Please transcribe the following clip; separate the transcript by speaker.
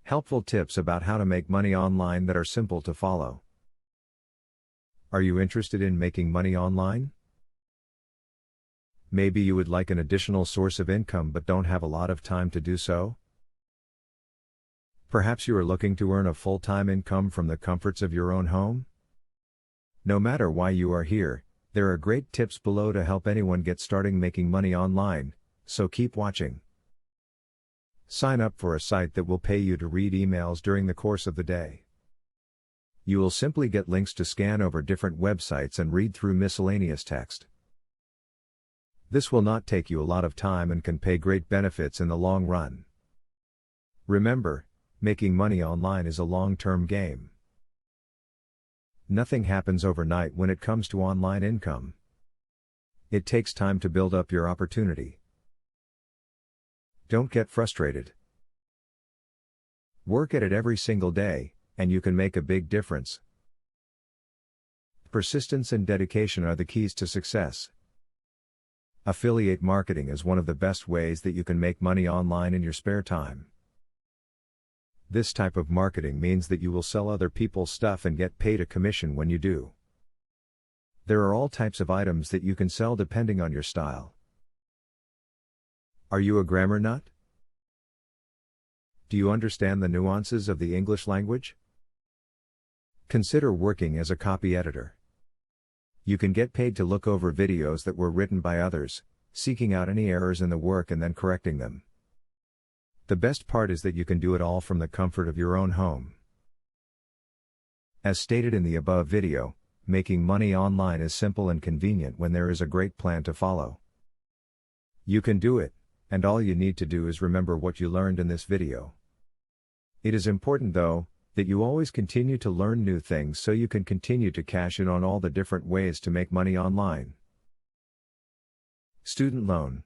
Speaker 1: Helpful tips about how to make money online that are simple to follow. Are you interested in making money online? Maybe you would like an additional source of income but don't have a lot of time to do so? Perhaps you are looking to earn a full-time income from the comforts of your own home? No matter why you are here, there are great tips below to help anyone get starting making money online, so keep watching. Sign up for a site that will pay you to read emails during the course of the day. You will simply get links to scan over different websites and read through miscellaneous text. This will not take you a lot of time and can pay great benefits in the long run. Remember, making money online is a long-term game. Nothing happens overnight when it comes to online income. It takes time to build up your opportunity. Don't get frustrated. Work at it every single day, and you can make a big difference. Persistence and dedication are the keys to success. Affiliate marketing is one of the best ways that you can make money online in your spare time. This type of marketing means that you will sell other people's stuff and get paid a commission when you do. There are all types of items that you can sell depending on your style. Are you a grammar nut? Do you understand the nuances of the English language? Consider working as a copy editor. You can get paid to look over videos that were written by others, seeking out any errors in the work and then correcting them. The best part is that you can do it all from the comfort of your own home. As stated in the above video, making money online is simple and convenient when there is a great plan to follow. You can do it, and all you need to do is remember what you learned in this video. It is important though, that you always continue to learn new things so you can continue to cash in on all the different ways to make money online. Student loan.